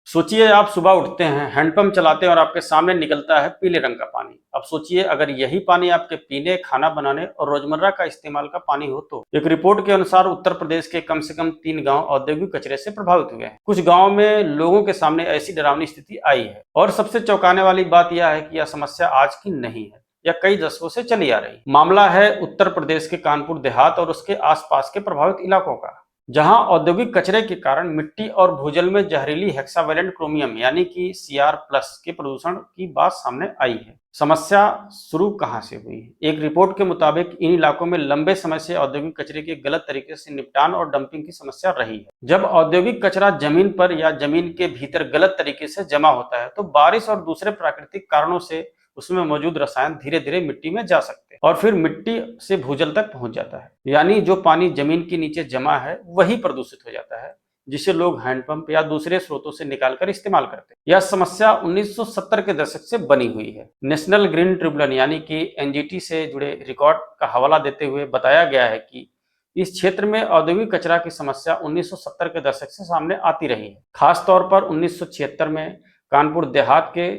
सोचिए आप सुबह उठते हैं, हैंडपंप चलाते हैं और आपके सामने निकलता है पीले रंग का पानी। अब सोचिए अगर यही पानी आपके पीने, खाना बनाने और रोजमर्रा का इस्तेमाल का पानी हो तो। एक रिपोर्ट के अनुसार उत्तर प्रदेश के कम से कम 3 गांव औद्योगिक कचरे से प्रभावित हुए हैं। कुछ गांव में लोगों के सामने ऐसी डरावनी स्थिति आई है और सबसे चौंकाने वाली बात यह है कि यह समस्या आज की नहीं है, यह कई दशकों से चली आ रही। मामला है उत्तर प्रदेश के कानपुर देहात और उसके आसपास के प्रभावित इलाकों का, जहां औद्योगिक कचरे के कारण मिट्टी और भूजल में जहरीली हेक्सावेलेंट क्रोमियम यानी कि Cr+ के प्रदूषण की बात सामने आई है। समस्या शुरू कहां से हुई है? एक रिपोर्ट के मुताबिक इन इलाकों में लंबे समय से औद्योगिक कचरे के गलत तरीके से निपटान और डंपिंग की समस्या रही है। जब औद्योगिक कचरा जमीन पर या जमीन के भीतर गलत तरीके से जमा होता है तो बारिश और दूसरे प्राकृतिक कारणों से उसमें मौजूद रसायन धीरे धीरे मिट्टी में जा सकते हैं और फिर मिट्टी से भूजल तक पहुंच जाता है, यानी जो पानी जमीन के नीचे जमा है वही प्रदूषित हो जाता है, जिसे लोग हैंडपंप या दूसरे स्रोतों से निकालकर इस्तेमाल करते हैं। यह समस्या 1970 के दशक से बनी हुई है। नेशनल ग्रीन ट्रिब्यूनल यानी कि एनजीटी से जुड़े रिकॉर्ड का हवाला देते हुए बताया गया है कि इस क्षेत्र में औद्योगिक कचरा की समस्या 1970 के दशक से सामने आती रही है। खास तौर पर 1976 में कानपुर देहात के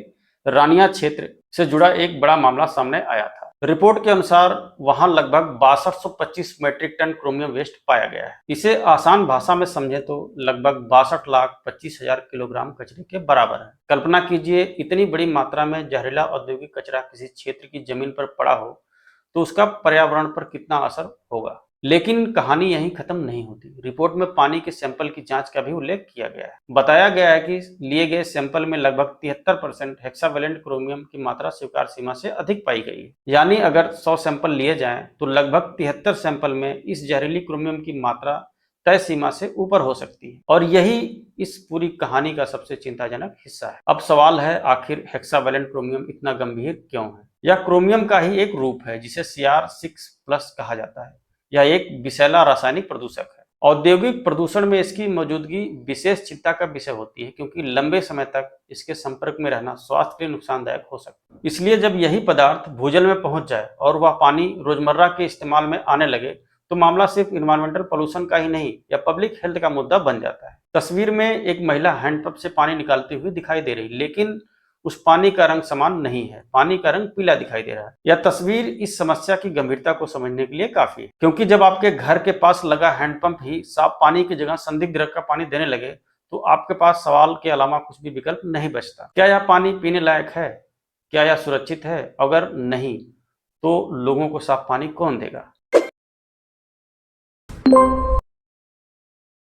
रानिया क्षेत्र से जुड़ा एक बड़ा मामला सामने आया था। रिपोर्ट के अनुसार वहां लगभग 6225 मैट्रिक टन क्रोमियम वेस्ट पाया गया है। इसे आसान भाषा में समझे तो लगभग 62,25,000 किलोग्राम कचरे के बराबर है। कल्पना कीजिए इतनी बड़ी मात्रा में जहरीला औद्योगिक कचरा किसी क्षेत्र की जमीन पर पड़ा हो तो उसका पर्यावरण पर कितना असर होगा। लेकिन कहानी यहीं खत्म नहीं होती। रिपोर्ट में पानी के सैंपल की जांच का भी उल्लेख किया गया है। बताया गया है कि लिए गए सैंपल में लगभग 73% हेक्सावेलेंट क्रोमियम की मात्रा स्वीकार सीमा से अधिक पाई गई है। यानी अगर 100 सैंपल लिए जाएं तो लगभग 73 सैंपल में इस जहरीली क्रोमियम की मात्रा तय सीमा से ऊपर हो सकती है और यही इस पूरी कहानी का सबसे चिंताजनक हिस्सा है। अब सवाल है, आखिर हेक्सावेलेंट क्रोमियम इतना गंभीर क्यों है? यह क्रोमियम का ही एक रूप है जिसे Cr6+ कहा जाता है। यह एक विषैला रासायनिक प्रदूषक है। औद्योगिक प्रदूषण में इसकी मौजूदगी विशेष चिंता का विषय होती है क्योंकि लंबे समय तक इसके संपर्क में रहना स्वास्थ्य के लिए नुकसानदायक हो सकता है। इसलिए जब यही पदार्थ भूजल में पहुंच जाए और वह पानी रोजमर्रा के इस्तेमाल में आने लगे तो मामला सिर्फ इन्वायरमेंटल पोल्यूशन का ही नहीं, यह पब्लिक हेल्थ का मुद्दा बन जाता है। तस्वीर में एक महिला हैंडपंप से पानी निकालती हुई दिखाई दे रही, लेकिन उस पानी का रंग समान नहीं है, पानी का रंग पीला दिखाई दे रहा है। यह तस्वीर इस समस्या की गंभीरता को समझने के लिए काफी है, क्योंकि जब आपके घर के पास लगा हैंडपंप ही साफ पानी की जगह संदिग्ध रंग का पानी देने लगे तो आपके पास सवाल के अलावा कुछ भी विकल्प नहीं बचता। क्या यह पानी पीने लायक है? क्या यह सुरक्षित है? अगर नहीं तो लोगों को साफ पानी कौन देगा?